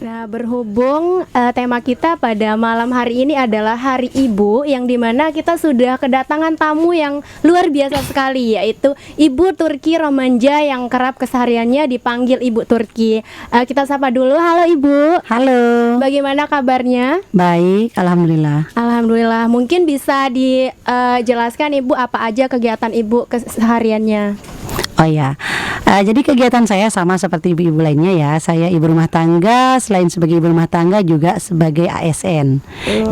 Nah, berhubung tema kita pada malam hari ini adalah Hari Ibu, yang dimana kita sudah kedatangan tamu yang luar biasa sekali, yaitu Ibu Turki Romanja yang kerap kesehariannya dipanggil Ibu Turki. Kita sapa dulu. Halo Ibu. Halo. Bagaimana kabarnya? Baik, alhamdulillah. Alhamdulillah. Mungkin bisa dijelaskan Ibu apa aja kegiatan Ibu kesehariannya? Oh ya, jadi kegiatan saya sama seperti ibu-ibu lainnya ya. Saya ibu rumah tangga, selain sebagai ibu rumah tangga juga sebagai ASN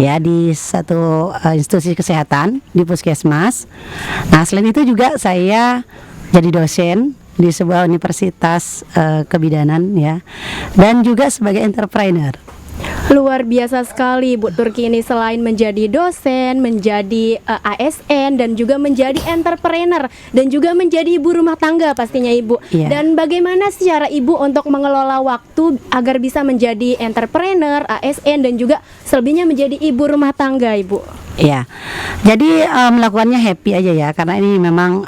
ya di satu institusi kesehatan di puskesmas. Nah, selain itu juga saya jadi dosen di sebuah universitas kebidanan ya, dan juga sebagai entrepreneur. Luar biasa sekali Bu Turki ini, selain menjadi dosen, menjadi ASN, dan juga menjadi entrepreneur, dan juga menjadi ibu rumah tangga pastinya Ibu. Dan bagaimana sih cara Ibu untuk mengelola waktu agar bisa menjadi entrepreneur, ASN, dan juga selebihnya menjadi ibu rumah tangga Ibu? Iya, jadi melakukannya happy aja ya, karena ini memang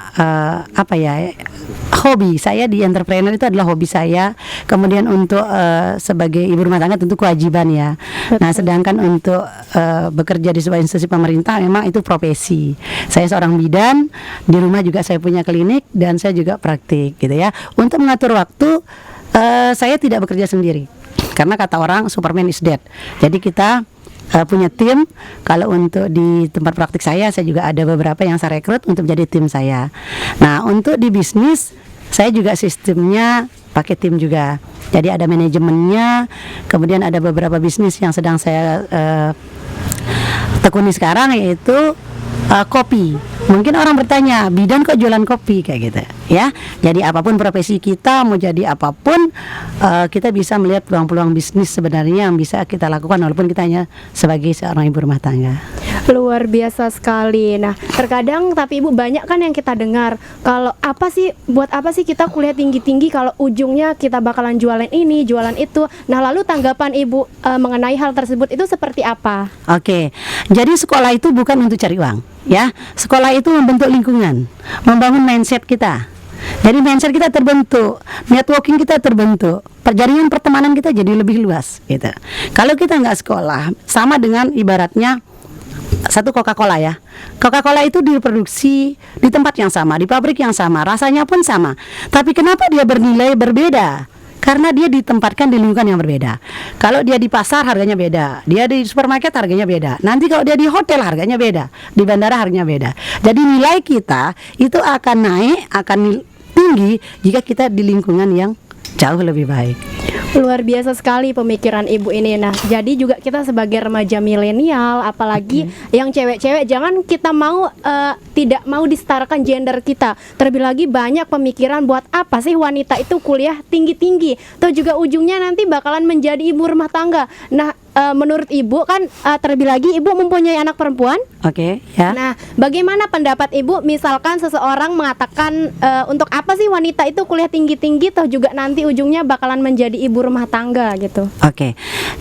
hobi saya di entrepreneur itu adalah hobi saya. Kemudian untuk sebagai ibu rumah tangga tentu kewajiban ya. Betul. Nah, sedangkan untuk bekerja di sebuah institusi pemerintah memang itu profesi. Saya seorang bidan, di rumah juga saya punya klinik dan saya juga praktik gitu ya. Untuk mengatur waktu saya tidak bekerja sendiri. Karena kata orang Superman is dead. Jadi kita punya tim. Kalau untuk di tempat praktik saya juga ada beberapa yang saya rekrut untuk menjadi tim saya. Nah, untuk di bisnis saya juga sistemnya pakai tim juga. Jadi ada manajemennya, kemudian ada beberapa bisnis yang sedang saya tekuni sekarang, yaitu kopi. Mungkin orang bertanya, bidan kok jualan kopi kayak gitu ya. Jadi apapun profesi kita, mau jadi apapun, kita bisa melihat peluang-peluang bisnis sebenarnya yang bisa kita lakukan walaupun kita hanya sebagai seorang ibu rumah tangga. Luar biasa sekali. Nah, terkadang tapi Ibu, banyak kan yang kita dengar, kalau buat apa sih kita kuliah tinggi-tinggi kalau ujungnya kita bakalan jualan ini, jualan itu. Nah, lalu tanggapan Ibu mengenai hal tersebut itu seperti apa? Oke, jadi sekolah itu bukan untuk cari uang ya. Sekolah itu membentuk lingkungan, membangun mindset kita. Jadi mindset kita terbentuk, networking kita terbentuk, jaringan pertemanan kita jadi lebih luas gitu. Kalau kita nggak sekolah, sama dengan ibaratnya satu Coca-Cola ya. Coca-Cola itu diproduksi di tempat yang sama, di pabrik yang sama, rasanya pun sama. Tapi kenapa dia bernilai berbeda? Karena dia ditempatkan di lingkungan yang berbeda. Kalau dia di pasar harganya beda, dia di supermarket harganya beda. Nanti kalau dia di hotel harganya beda, di bandara harganya beda. Jadi nilai kita itu akan naik, akan tinggi jika kita di lingkungan yang jauh lebih baik. Luar biasa sekali pemikiran Ibu ini. Nah, jadi juga kita sebagai remaja milenial, apalagi yang cewek-cewek, jangan kita tidak mau disetarakan gender kita. Terlebih lagi banyak pemikiran, buat apa sih wanita itu kuliah tinggi-tinggi, atau juga ujungnya nanti bakalan menjadi ibu rumah tangga. Nah, menurut Ibu kan terlebih lagi Ibu mempunyai anak perempuan. Oke, ya. Nah, bagaimana pendapat Ibu misalkan seseorang mengatakan untuk apa sih wanita itu kuliah tinggi-tinggi toh juga nanti ujungnya bakalan menjadi ibu rumah tangga gitu. Oke.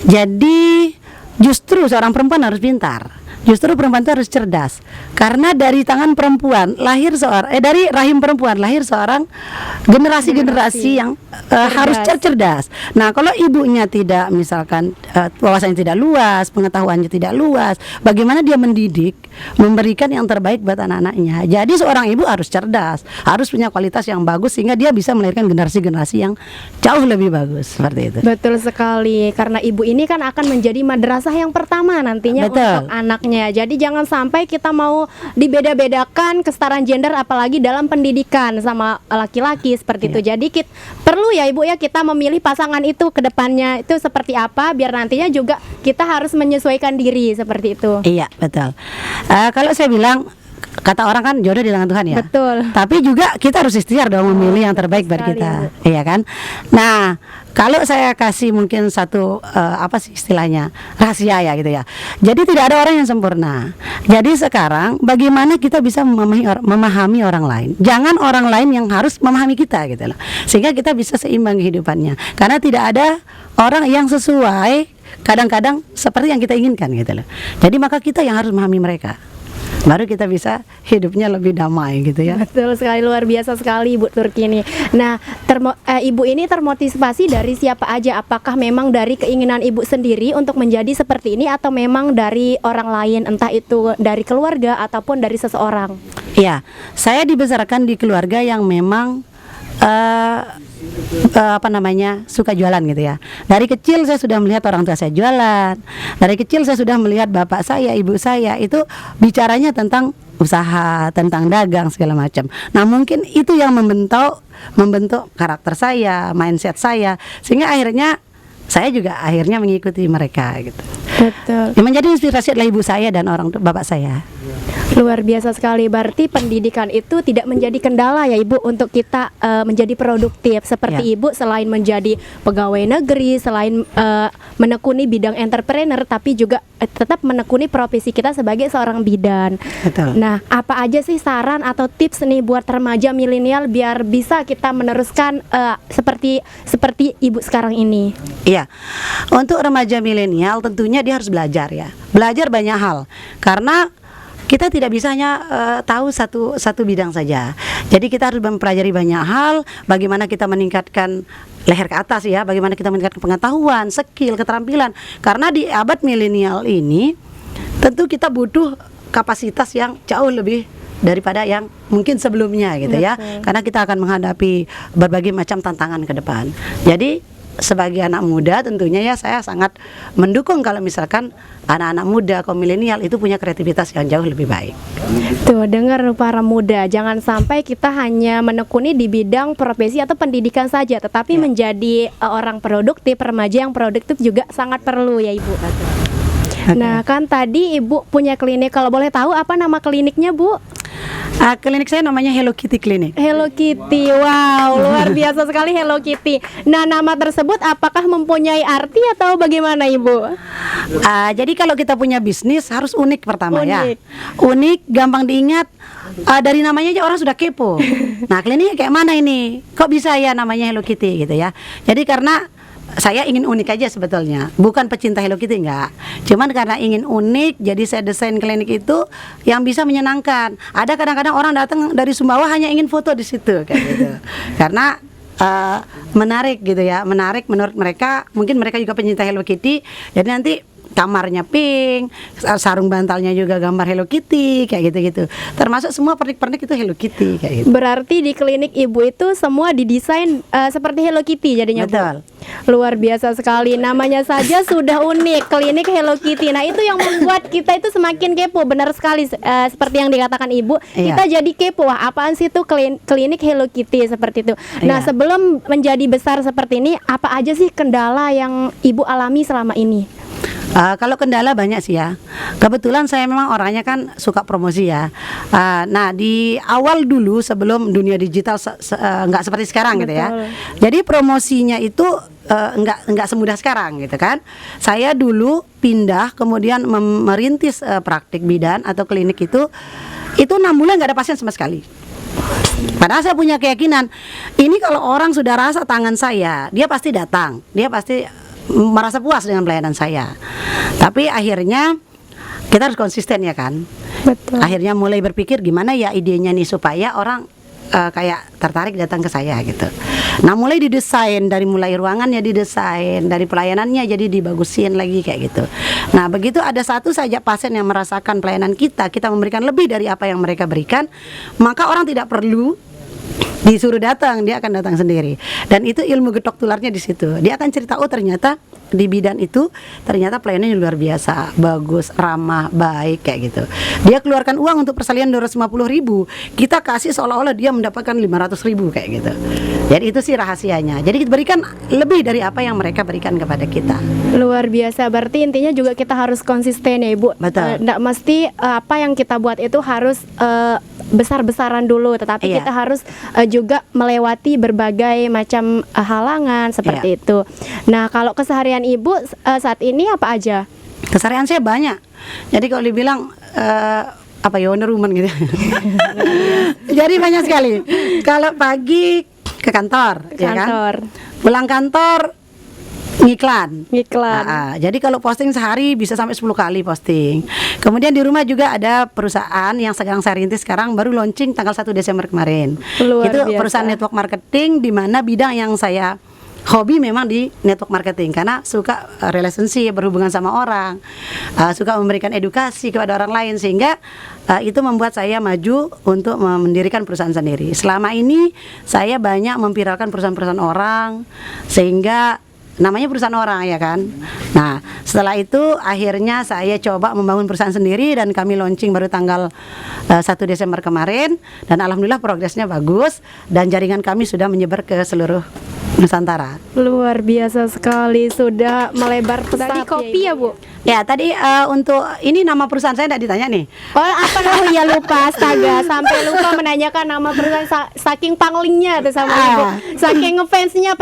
Jadi justru seorang perempuan harus pintar. Justru perempuan itu harus cerdas. Karena dari tangan perempuan lahir dari rahim perempuan lahir seorang generasi yang harus cerdas. Nah, kalau ibunya tidak, misalkan wawasannya tidak luas, pengetahuannya tidak luas, bagaimana dia mendidik, memberikan yang terbaik buat anak-anaknya. Jadi seorang ibu harus cerdas, harus punya kualitas yang bagus sehingga dia bisa melahirkan generasi-generasi yang jauh lebih bagus, seperti itu. Betul sekali. Karena ibu ini kan akan menjadi madrasah yang pertama nantinya untuk anaknya. Jadi jangan sampai kita mau dibeda-bedakan kesetaraan gender, apalagi dalam pendidikan sama laki-laki seperti itu. Jadi perlu ya Ibu ya, kita memilih pasangan itu ke depannya itu seperti apa, biar nantinya juga kita harus menyesuaikan diri seperti itu. Iya, betul. Kalau saya bilang, kata orang kan jodoh di tangan Tuhan ya. Betul. Tapi juga kita harus ikhtiar dong memilih yang terbaik buat kita. Iya kan? Nah, kalau saya kasih mungkin satu istilahnya rahasia ya gitu ya. Jadi tidak ada orang yang sempurna. Jadi sekarang bagaimana kita bisa memahami orang lain. Jangan orang lain yang harus memahami kita gitu loh. Sehingga kita bisa seimbang kehidupannya. Karena tidak ada orang yang sesuai kadang-kadang seperti yang kita inginkan gitu loh. Jadi maka kita yang harus memahami mereka. baru kita bisa hidupnya lebih damai gitu ya. Betul sekali, luar biasa sekali Ibu Turkini. Nah, Ibu ini termotivasi dari siapa aja? Apakah memang dari keinginan Ibu sendiri untuk menjadi seperti ini atau memang dari orang lain, entah itu dari keluarga ataupun dari seseorang? Iya, saya dibesarkan di keluarga yang memang suka jualan gitu ya. Dari kecil saya sudah melihat orang tua saya jualan. Dari kecil saya sudah melihat bapak saya, ibu saya itu bicaranya tentang usaha, tentang dagang segala macam. Nah, mungkin itu yang membentuk karakter saya, mindset saya, sehingga akhirnya saya juga akhirnya mengikuti mereka gitu. Betul. Yang menjadi inspirasi adalah ibu saya dan bapak saya. Luar biasa sekali. Berarti pendidikan itu tidak menjadi kendala ya Ibu untuk kita menjadi produktif. Seperti Ya. Ibu selain menjadi pegawai negeri, selain menekuni bidang entrepreneur, tapi juga tetap menekuni profesi kita sebagai seorang bidan. Betul. Nah, apa aja sih saran atau tips nih buat remaja milenial biar bisa kita meneruskan seperti Ibu sekarang ini? Iya, untuk remaja milenial tentunya dia harus belajar ya. Belajar banyak hal, karena kita tidak bisa hanya tahu satu bidang saja. Jadi kita harus mempelajari banyak hal. Bagaimana kita meningkatkan leher ke atas ya, bagaimana kita meningkatkan pengetahuan, skill, keterampilan. Karena di abad milenial ini tentu kita butuh kapasitas yang jauh lebih daripada yang mungkin sebelumnya gitu ya. Betul. Karena kita akan menghadapi berbagai macam tantangan ke depan. Jadi sebagai anak muda tentunya ya saya sangat mendukung kalau misalkan anak-anak muda kaum milenial itu punya kreativitas yang jauh lebih baik. Tuh, dengar para muda, jangan sampai kita hanya menekuni di bidang profesi atau pendidikan saja, tetapi Ya. menjadi orang produktif, remaja yang produktif juga sangat perlu ya Ibu. Oke. Nah, kan tadi Ibu punya klinik, kalau boleh tahu apa nama kliniknya Bu? Klinik saya namanya Hello Kitty Clinic. Hello Kitty, wow, luar biasa sekali Hello Kitty. Nah, nama tersebut apakah mempunyai arti atau bagaimana Ibu? Jadi kalau kita punya bisnis harus unik pertama ya. Unik. Unik, gampang diingat. Dari namanya aja orang sudah kepo. Nah, kliniknya kayak mana ini? Kok bisa ya namanya Hello Kitty gitu ya? Jadi karena saya ingin unik aja sebetulnya, bukan pecinta Hello Kitty enggak. Cuman karena ingin unik, jadi saya desain klinik itu yang bisa menyenangkan. Ada kadang-kadang orang datang dari Sumbawa hanya ingin foto di situ kayak gitu. Karena menarik gitu ya, menarik menurut mereka. Mungkin mereka juga pencinta Hello Kitty. Jadi nanti kamarnya pink, sarung bantalnya juga gambar Hello Kitty kayak gitu-gitu. Termasuk semua pernik-pernik itu Hello Kitty kayak gitu. Berarti di klinik Ibu itu semua didesain seperti Hello Kitty jadinya Bu? Betul. Luar biasa sekali, namanya saja sudah unik, klinik Hello Kitty. Nah, itu yang membuat kita itu semakin kepo. Benar sekali, seperti yang dikatakan Ibu, Iya. kita jadi kepo. Wah, apaan sih itu klinik Hello Kitty seperti itu. Nah, Iya. sebelum menjadi besar seperti ini, apa aja sih kendala yang Ibu alami selama ini? Kalau kendala banyak sih ya. Kebetulan saya memang orangnya kan suka promosi ya. Nah, di awal dulu sebelum dunia digital nggak seperti sekarang gitu ya. Betul. Jadi promosinya itu nggak semudah sekarang gitu kan. Saya dulu pindah kemudian merintis praktik bidan atau klinik itu 6 bulan nggak ada pasien sama sekali. Padahal saya punya keyakinan ini kalau orang sudah rasa tangan saya, dia pasti datang, dia pasti merasa puas dengan pelayanan saya. Tapi akhirnya kita harus konsisten ya kan. Betul. Akhirnya mulai berpikir gimana ya idenya nih supaya orang kayak tertarik datang ke saya gitu. Nah, mulai didesain, dari mulai ruangannya didesain, dari pelayanannya jadi dibagusin lagi kayak gitu. Nah, begitu ada satu saja pasien yang merasakan pelayanan kita memberikan lebih dari apa yang mereka berikan, maka orang tidak perlu disuruh datang, dia akan datang sendiri. Dan itu ilmu getok tularnya di situ. Dia akan cerita, oh ternyata di bidan itu ternyata pelayanannya luar biasa, bagus, ramah, baik kayak gitu. Dia keluarkan uang untuk persalinan 250.000, kita kasih seolah-olah dia mendapatkan 500.000 kayak gitu. Jadi itu sih rahasianya. Jadi berikan lebih dari apa yang mereka berikan kepada kita. Luar biasa, berarti intinya juga kita harus konsisten ya Ibu. Betul. Nggak mesti apa yang kita buat itu harus besar-besaran dulu, tetapi Iya. kita harus juga melewati berbagai macam halangan seperti Iya. itu. Nah, kalau keseharian Ibu saat ini apa aja? Keseharian saya banyak. Jadi kalau dibilang apa ya, Wonder Woman gitu. Jadi banyak sekali. Kalau pagi ke kantor, ya kan? Kantor. Pulang kantor ngiklan. Iklan. Jadi kalau posting sehari bisa sampai 10 kali posting. Kemudian di rumah juga ada perusahaan yang sedang saya rintis sekarang, baru launching tanggal 1 Desember kemarin. Luar Itu biasa. perusahaan network marketing, di mana bidang yang saya hobi memang di network marketing, karena suka relationship, berhubungan sama orang, suka memberikan edukasi kepada orang lain, sehingga itu membuat saya maju untuk mendirikan perusahaan sendiri. Selama ini saya banyak memviralkan perusahaan-perusahaan orang, sehingga namanya perusahaan orang, ya kan. Nah, setelah itu akhirnya saya coba membangun perusahaan sendiri, dan kami launching baru tanggal 1 Desember kemarin, dan alhamdulillah progresnya bagus, dan jaringan kami sudah menyebar ke seluruh Nusantara. Luar biasa sekali, sudah melebar pesat. Tadi kopi ya, Bu? Ya, tadi untuk ini nama perusahaan saya tidak ditanya nih. Oh, apa namanya? Ya lupa, astaga, sampai lupa menanyakan nama perusahaan, saking panglingnya tuh sama Ibu. Saking ngefansnya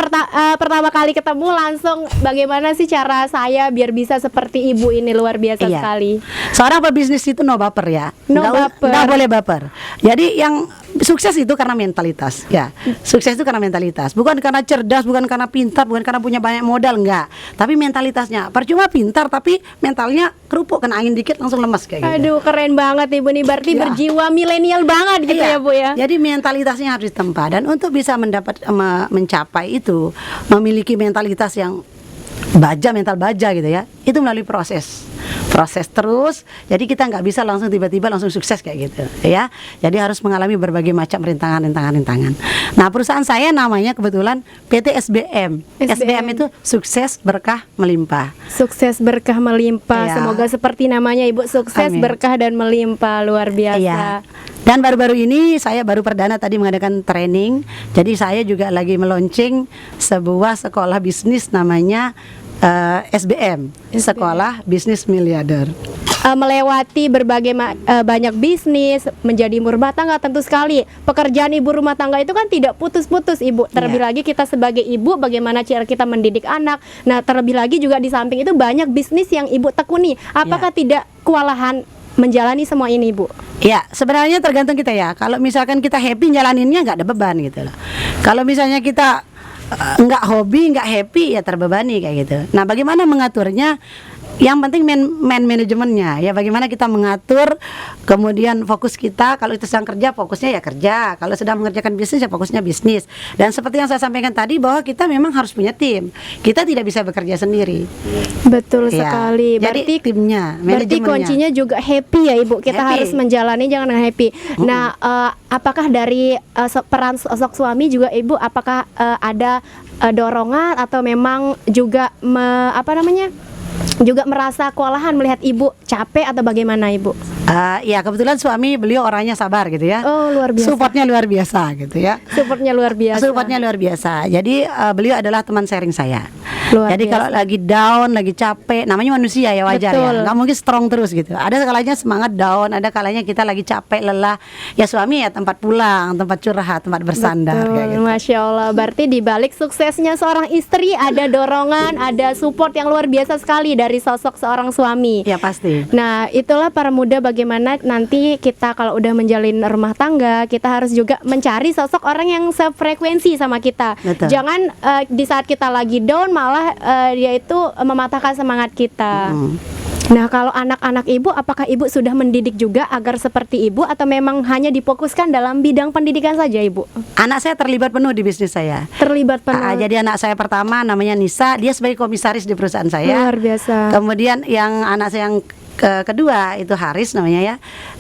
pertama kali ketemu langsung, bagaimana sih cara saya biar bisa seperti Ibu ini, luar biasa Iya. sekali. Seorang pebisnis itu no baper ya. No baper. Nggak boleh baper. Jadi yang sukses itu karena mentalitas, ya. Sukses itu karena mentalitas, bukan karena cerdas, bukan karena pintar, bukan karena punya banyak modal, enggak. Tapi mentalitasnya. Percuma pintar tapi mentalnya kerupuk, kena angin dikit langsung lemas kayak gitu. Aduh, keren banget Ibu nih, berarti Iya. berjiwa milenial banget gitu Iya. ya, Bu ya. Jadi mentalitasnya harus ditempa, dan untuk bisa mencapai itu, memiliki mentalitas yang mental baja gitu ya, itu melalui proses terus. Jadi kita nggak bisa langsung tiba-tiba langsung sukses kayak gitu ya. Jadi harus mengalami berbagai macam rintangan. Nah, perusahaan saya namanya kebetulan PT SBM. SBM itu sukses berkah melimpah. Sukses berkah melimpah. Iya. Semoga seperti namanya Ibu, sukses Amin. berkah dan melimpah, luar biasa. Iya. Dan baru-baru ini saya baru perdana tadi mengadakan training. Jadi saya juga lagi meluncing sebuah sekolah bisnis namanya SBM, Sekolah Bisnis Miliarder. Melewati berbagai banyak bisnis, menjadi ibu rumah tangga, tentu sekali pekerjaan ibu rumah tangga itu kan tidak putus-putus Ibu. Terlebih Iya. lagi kita sebagai ibu, bagaimana cara kita mendidik anak. Nah, terlebih lagi juga di samping itu banyak bisnis yang Ibu tekuni. Apakah tidak kewalahan menjalani semua ini, Bu? Ya, sebenarnya tergantung kita ya. Kalau misalkan kita happy jalaninnya, nggak ada beban gitu loh. Kalau misalnya kita nggak hobi, nggak happy, ya terbebani kayak gitu. Nah, bagaimana mengaturnya? Yang penting manajemennya ya, bagaimana kita mengatur, kemudian fokus kita. Kalau itu sedang kerja, fokusnya ya kerja. Kalau sedang mengerjakan bisnis, ya fokusnya bisnis. Dan seperti yang saya sampaikan tadi, bahwa kita memang harus punya tim. Kita tidak bisa bekerja sendiri. Betul Ya. sekali. Jadi timnya, berarti manajemennya. kuncinya juga happy ya Ibu. Kita Happy. harus menjalani, jangan happy. Nah, apakah dari peran sosok suami juga Ibu, apakah ada dorongan atau memang juga juga merasa kewalahan melihat Ibu capek atau bagaimana Ibu? Ya, kebetulan suami beliau orangnya sabar gitu ya. Oh, luar biasa. Supportnya luar biasa gitu ya. Supportnya luar biasa. Supportnya luar biasa. Jadi beliau adalah teman sharing saya. Luar Jadi biasa. kalau lagi down, lagi capek, namanya manusia ya, wajar Betul. ya. Nggak mungkin strong terus gitu. Ada kalanya semangat down, ada kalanya kita lagi capek, lelah. Ya suami ya tempat pulang, tempat curhat, tempat bersandar Betul, kayak gitu. Masya Allah. Berarti di balik suksesnya seorang istri ada dorongan, ada support yang luar biasa sekali dari sosok seorang suami. Ya pasti. Nah, itulah para muda, bagaimana nanti kita kalau udah menjalin rumah tangga, kita harus juga mencari sosok orang yang sefrekuensi sama kita. Betul. Jangan di saat kita lagi down malah dia itu mematahkan semangat kita. Nah, kalau anak-anak Ibu, apakah Ibu sudah mendidik juga agar seperti Ibu, atau memang hanya difokuskan dalam bidang pendidikan saja Ibu? Anak saya terlibat penuh di bisnis saya. Terlibat penuh. Jadi anak saya pertama namanya Nisa, dia sebagai komisaris di perusahaan saya. Luar biasa. Kemudian yang anak saya yang kedua itu Haris namanya ya.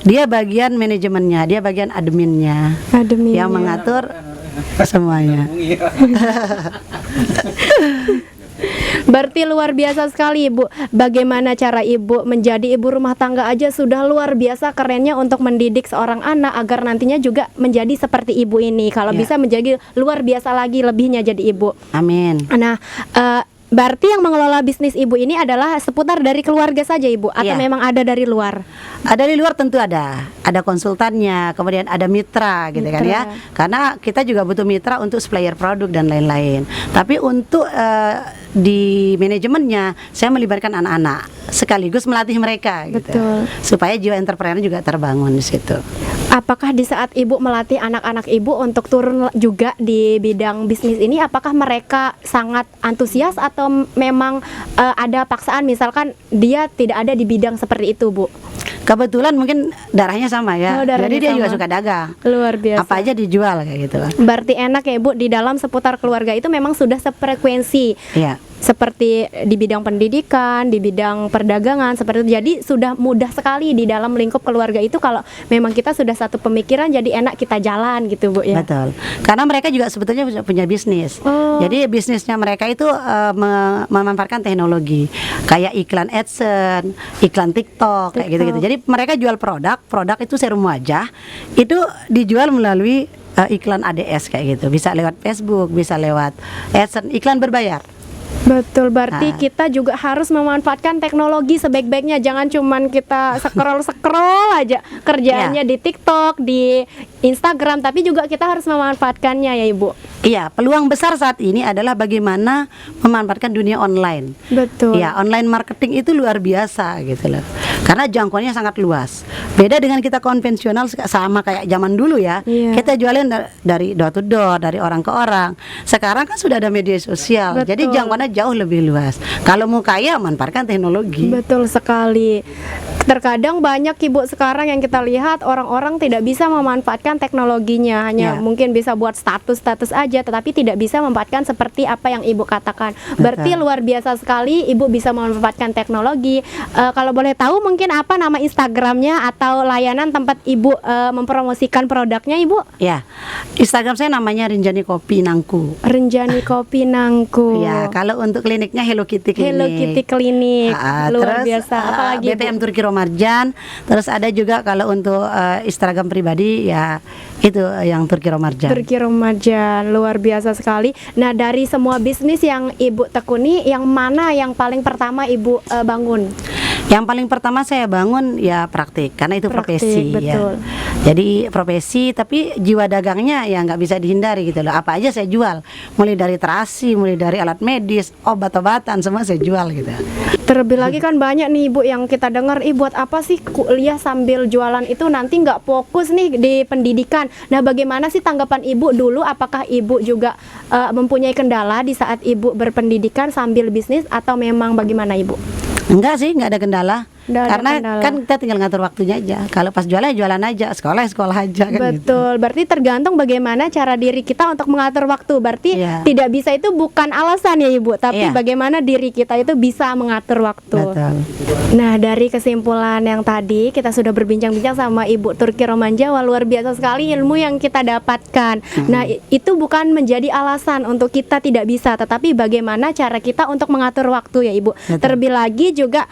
Dia bagian manajemennya, dia bagian adminnya, Adminnya. yang mengatur semuanya. Berarti luar biasa sekali Ibu. Bagaimana cara Ibu menjadi ibu rumah tangga aja sudah luar biasa kerennya untuk mendidik seorang anak agar nantinya juga menjadi seperti Ibu ini. Kalau Ya. bisa menjadi luar biasa lagi lebihnya jadi Ibu. Amin. Nah, berarti yang mengelola bisnis Ibu ini adalah seputar dari keluarga saja Ibu, atau Iya. memang ada dari luar? Dari luar tentu ada konsultannya, kemudian ada mitra gitu kan ya. Karena kita juga butuh mitra untuk supplier produk dan lain-lain. Tapi untuk di manajemennya saya melibatkan anak-anak sekaligus melatih mereka gitu. Betul. Supaya jiwa entrepreneur juga terbangun di situ. Apakah di saat ibu melatih anak-anak ibu untuk turun juga di bidang bisnis ini, apakah mereka sangat antusias atau memang ada paksaan, misalkan dia tidak ada di bidang seperti itu, Bu? Kebetulan mungkin darahnya sama ya. Oh, darahnya jadi dia juga sama. suka dagang. Luar biasa. Apa aja dijual kayak gitu. Berarti enak ya, Bu, di dalam seputar keluarga itu memang sudah sefrekuensi. Iya. Seperti di bidang pendidikan, di bidang perdagangan, seperti itu. Jadi sudah mudah sekali di dalam lingkup keluarga itu kalau memang kita sudah satu pemikiran, jadi enak kita jalan gitu, Bu ya. Betul. Karena mereka juga sebetulnya punya bisnis. Oh. Jadi bisnisnya mereka itu memanfaatkan teknologi, kayak iklan AdSense, iklan TikTok, kayak gitu-gitu. Jadi mereka jual produk itu serum wajah, itu dijual melalui iklan ADS kayak gitu. Bisa lewat Facebook, bisa lewat AdSense, iklan berbayar. Betul, berarti kita juga harus memanfaatkan teknologi sebaik-baiknya. Jangan cuman kita scroll aja kerjaannya di TikTok, di Instagram, tapi juga kita harus memanfaatkannya ya, Ibu. Iya, peluang besar saat ini adalah bagaimana memanfaatkan dunia online. Betul. Ya, online marketing itu luar biasa gitu loh. Karena jangkauannya sangat luas. Beda dengan kita konvensional sama kayak zaman dulu ya. Iya. Kita jualin dari door to door, dari orang ke orang. Sekarang kan sudah ada media sosial. Betul. Jadi jangkauannya jauh lebih luas. Kalau mau kaya, manfaatkan teknologi. Betul sekali. Terkadang banyak, Ibu, sekarang yang kita lihat orang-orang tidak bisa memanfaatkan teknologinya, hanya Ya. mungkin bisa buat status aja, tetapi tidak bisa memanfaatkan seperti apa yang Ibu katakan. Berarti Betul. luar biasa sekali Ibu bisa memanfaatkan teknologi. Kalau boleh tahu mungkin apa nama Instagramnya atau layanan tempat Ibu mempromosikan produknya, Ibu? Ya, Instagram saya namanya Rinjani Kopi Nangku. Renjani Kopi Nangku. Ya, kalau untuk kliniknya Hello Kitty Klinik. Hello Kitty Klinik. Luar Terus, biasa. Apalagi, BPM Bu? Turki Romarjan. Terus ada juga kalau untuk Instagram pribadi ya itu yang Turki Romarjan. Turki Romarjan, luar biasa sekali. Nah, dari semua bisnis yang Ibu tekuni, yang mana yang paling pertama Ibu bangun? Yang paling pertama saya bangun ya praktik, karena itu Praktik, profesi betul. ya. Jadi profesi, tapi jiwa dagangnya ya nggak bisa dihindari gitu loh. Apa aja saya jual, mulai dari terasi, mulai dari alat medis, obat-obatan, semua saya jual gitu. Terlebih lagi kan banyak nih, Ibu, yang kita dengar, buat apa sih kuliah sambil jualan itu, nanti nggak fokus nih di pendidikan. Nah, bagaimana sih tanggapan Ibu dulu? Apakah Ibu juga mempunyai kendala di saat Ibu berpendidikan sambil bisnis, atau memang bagaimana, Ibu? Enggak sih, nggak ada kendala. Nggak ada Karena kendala. kan kita tinggal ngatur waktunya aja. Kalau pas jualan ya jualan aja, sekolah ya sekolah aja kan gitu. Betul, berarti tergantung bagaimana cara diri kita untuk mengatur waktu. Berarti Iya. tidak bisa itu bukan alasan ya, Ibu, tapi Iya. bagaimana diri kita itu bisa mengatur waktu. Betul. Nah, dari kesimpulan yang tadi kita sudah berbincang-bincang sama Ibu Turki Romarjan, wah, luar biasa sekali ilmu yang kita dapatkan. Nah, itu bukan menjadi alasan untuk kita tidak bisa, tetapi bagaimana cara kita untuk mengatur waktu ya, Ibu. Betul. Terlebih lagi juga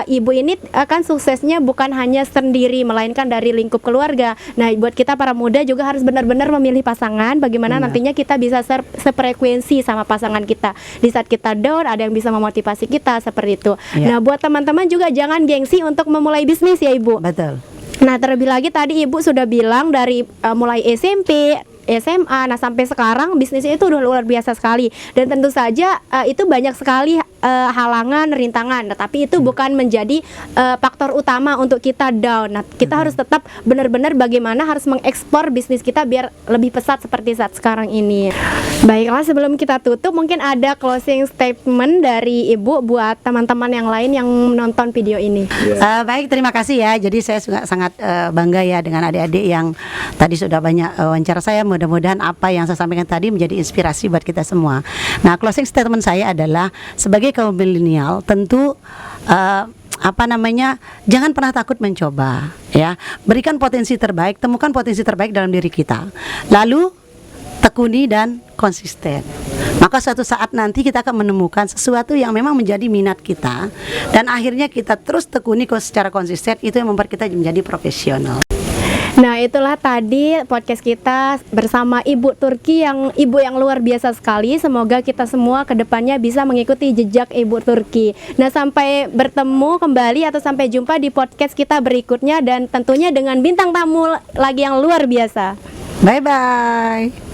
Ibu ini kan suksesnya bukan hanya sendiri, melainkan dari lingkup keluarga. Nah, buat kita para muda juga harus benar-benar memilih pasangan, bagaimana Benar. nantinya kita bisa sefrekuensi sama pasangan kita. Di saat kita down, ada yang bisa memotivasi kita seperti itu. Iya. Nah, buat teman-teman juga jangan gengsi untuk memulai bisnis ya, Ibu. Betul. Nah, terlebih lagi tadi Ibu sudah bilang dari mulai SMP, SMA, nah sampai sekarang bisnisnya itu udah luar biasa sekali. Dan tentu saja itu banyak sekali halangan, rintangan, tetapi itu bukan menjadi faktor utama untuk kita down. Nah, kita harus tetap benar-benar bagaimana harus mengekspor bisnis kita biar lebih pesat seperti saat sekarang ini. Baiklah, sebelum kita tutup, mungkin ada closing statement dari Ibu buat teman-teman yang lain yang menonton video ini. Baik, terima kasih ya. Jadi saya juga sangat bangga ya dengan adik-adik yang tadi sudah banyak wawancara saya. Mudah-mudahan apa yang saya sampaikan tadi menjadi inspirasi buat kita semua. Nah, closing statement saya adalah sebagai kaum milenial tentu jangan pernah takut mencoba ya. Berikan potensi terbaik, temukan potensi terbaik dalam diri kita. Lalu tekuni dan konsisten. Maka suatu saat nanti kita akan menemukan sesuatu yang memang menjadi minat kita, dan akhirnya kita terus tekuni secara konsisten, itu yang membuat kita menjadi profesional. Nah, itulah tadi podcast kita bersama Ibu Turki, ibu yang luar biasa sekali. Semoga kita semua kedepannya bisa mengikuti jejak Ibu Turki. Nah, sampai bertemu kembali atau sampai jumpa di podcast kita berikutnya, dan tentunya dengan bintang tamu lagi yang luar biasa. Bye-bye.